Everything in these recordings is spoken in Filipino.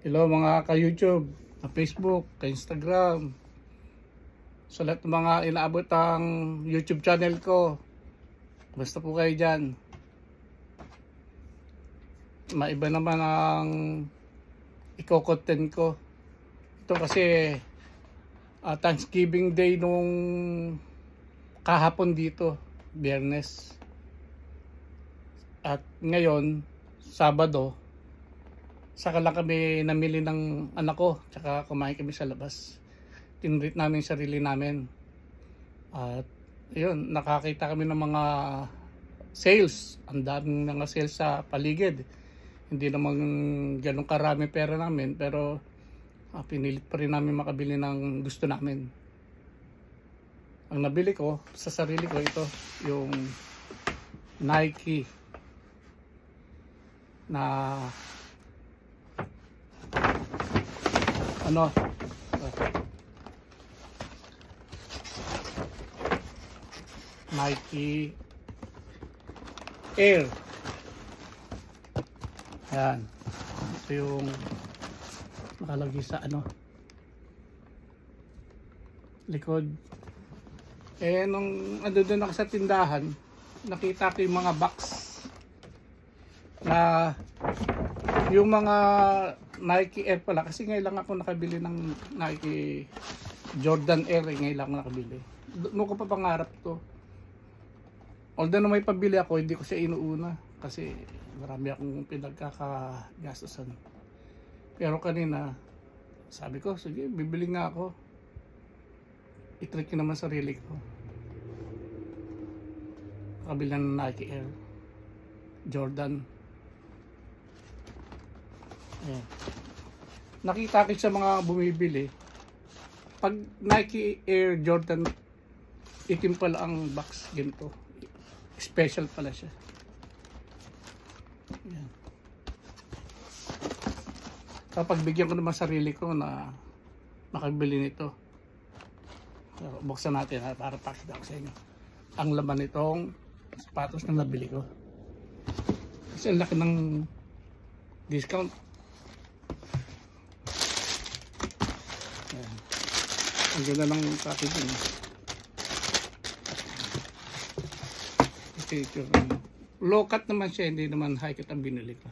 Hello mga ka-YouTube, ka-Facebook, ka-Instagram. Sa lahat ng mga inaabot ang YouTube channel ko. Basta po kayo dyan. Maiba naman ang i-content ko. Ito kasi Thanksgiving Day nung kahapon dito, Biyernes. At ngayon, Sabado, saka lang kami namili ng anak ko, tsaka kumain kami sa labas. Tinreat namin sarili namin. At yun, nakakita kami ng mga sales. Ang daming mga sales sa paligid. Hindi naman ganun karami pera namin, pero pinilit pa rin namin makabili ng gusto namin. Ang nabili ko sa sarili ko, ito yung Nike na Nike Air. Ayan. Ito yung nakalagay sa likod. Nung doon ako sa tindahan, nakita ko yung mga box na yung mga Nike Air pala, kasi ngayon lang ako nakabili ng Nike Jordan Air, ngayon lang ako nakabili. Doon ko pa pangarap to. Although na may pabili ako, hindi ko siya inuuna kasi marami akong pinagkakagastusan. Pero kanina, sabi ko, sige, bibili nga ako. I-treat ko naman sarili ko. Nakabili ng Nike Air Jordan. Ayan. Nakita ko sa mga bumibili, pag Nike Air Jordan, itim pala ang box, ganito. Special pala siya. Ayan. Kapag bigyan ko naman sarili ko na makabili nito. So, buksan natin para pakita ko sa inyo ang laman nitong sapatos na nabili ko. Kasi ang laki ng discount. Ayan. Ang ganda ng packaging. Low cut naman siya, hindi naman high cut ang binili ko.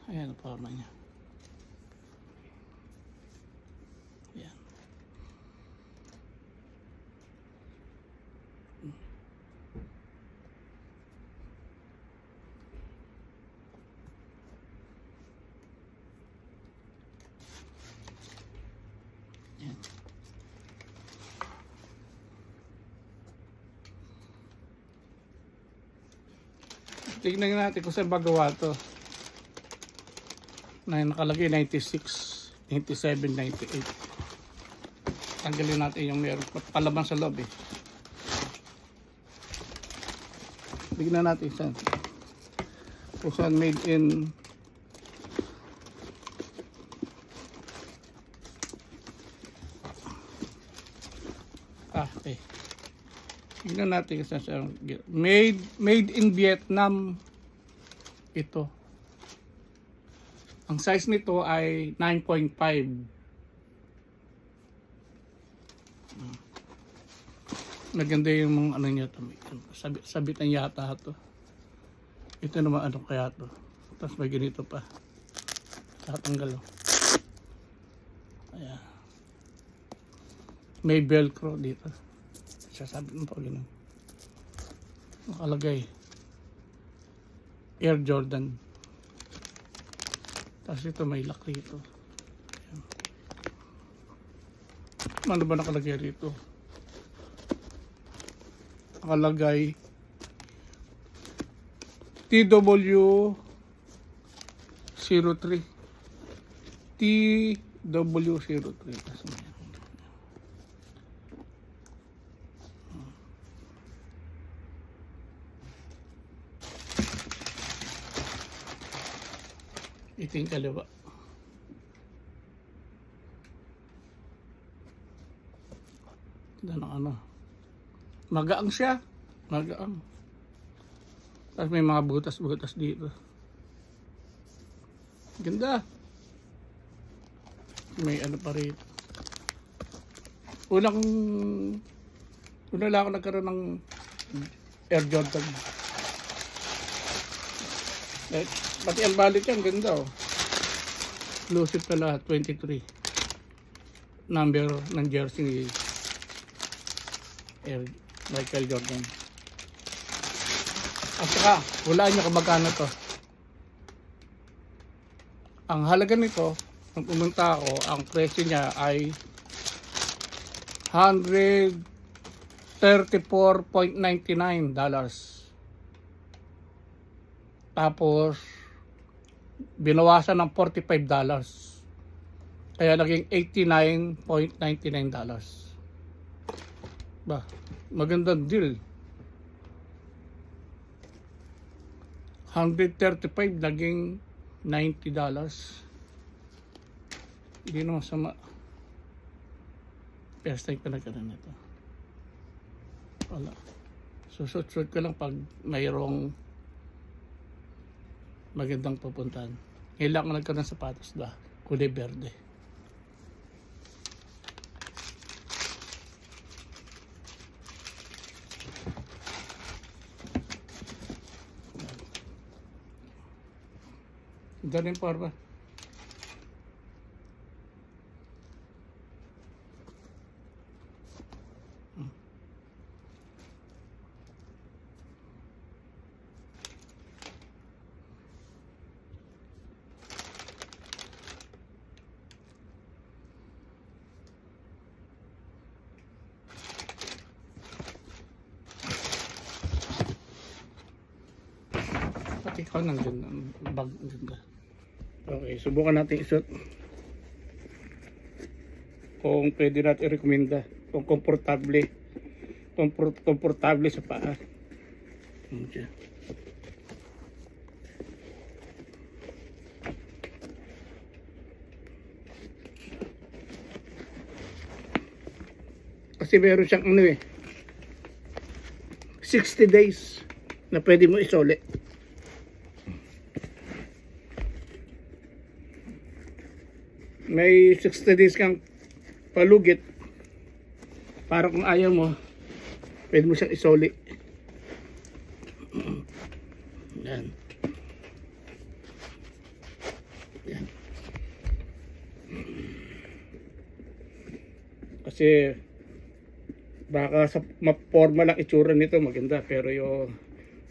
Ayan ang forma niya. Ayan. Ayan. Tignan natin kung saan ba gawa to. Na nakalagay 96, 97, 98. Tanggalin natin yung meron palaban sa loob eh. Tignan natin saan. Kung saan made in okay. Tignan natin kung saan made in Vietnam ito. Ang size nito ay 9.5. Maganda yung mga niya to. Sabitan yata to. Ito naman kaya to. Tapos may ganito pa. Tatanggal. Ayan. May velcro dito. Sasabi mo pa ganun. Nakalagay Air Jordan. Tapos ito may lock rito. Ano ba nakalagay rito? Nakalagay TW03. TW03. Ito yung kaliwa. Magaang siya. Magaang. Tapos may mga butas-butas dito. Ganda. May ano pa rin. Una lang ako nagkaroon ng Air Jordan. Pati ang balit yan, ganda oh. Exclusive na lahat, 23. Number ng jersey Air Michael Jordan. At saka, wala nyo kung magkano to. Ang halaga nito, nung pumunta ako, ang presyo niya ay $134.99. Tapos binawasan ng $45. Kaya naging $89.99. Ba, magandang deal. 135 naging $90. Hindi naman sama. First time ko nagkaroon nito. Wala. Susut-sut ko lang pag mayroong magandang pupuntahan. Ngayon ko nagkaroon ng sapatos na kulay berde. Ganun pa ba? Pati ikaw nandiyan ang bag ganda. Okay, subukan natin isuot. Kung pwede natin i-recommenda. Kung komportable sa paa. Okay. Kasi meron siyang ano 60 days na pwede mo isole. May 60 days kang palugit para kung ayaw mo pwede mo siyang isoli. Yan. Yan. Kasi baka sa maporma lang itsura nito maganda, pero yung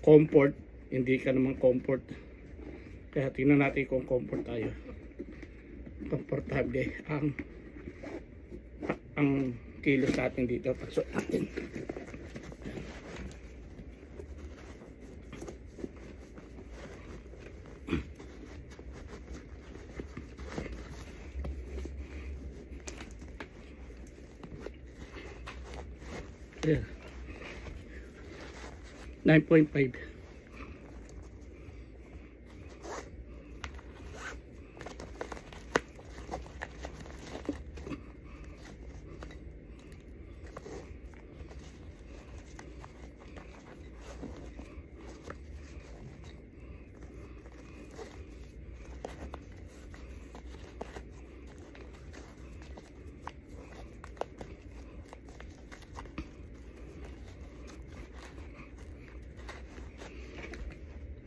comfort hindi ka naman comfort. Kaya tingnan natin kung comfort tayo. Komportable ang kilos natin dito. Pasok natin. Yeah. 9.5.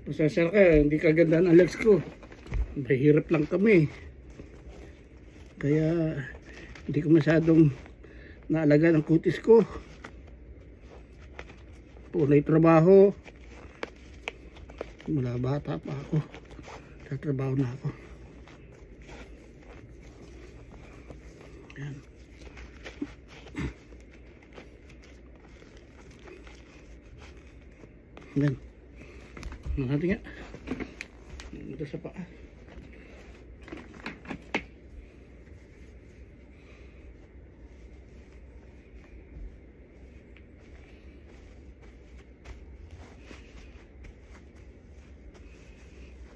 Pasensya ka, hindi kaganda ang legs ko. Mahirap lang kami. Kaya hindi ko masyadong naalagaan ang kutis ko. Punay trabaho. Mula bata pa ako. Tatrabaho na ako. Yan. Yan. Natin nga ito sa paa.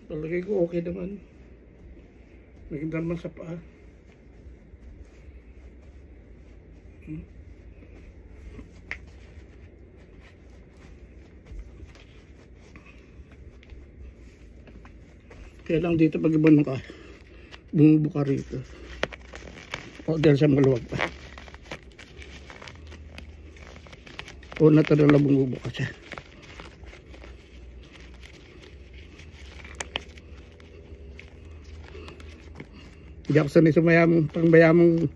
Palagay ko okay naman, maganda naman sa paa. Kaya lang dito pag ibang ka bumubuka rito. O dahil sa maluwag pa. O natural na bumubukas siya. Hindi ako sanay sa pangbayamong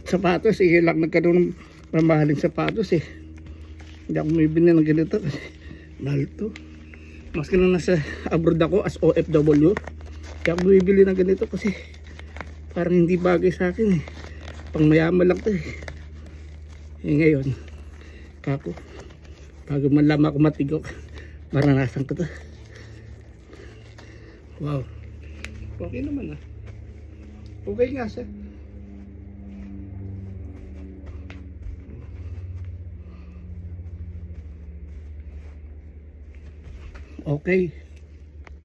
sapatos. Lang nagkaroon ng mamahaling sapatos eh. Hindi ako bumibili ng ganito kasi mahal to. Maski na nasa abroad ako as OFW, hindi ako bumibili ng ganito kasi parang hindi bagay sa akin eh. Pang mayaman lang to eh. Ngayon kako, bago man lamang ako matigok, maranasan ko to. Wow, okay naman ah. Okay nga siya. Okay.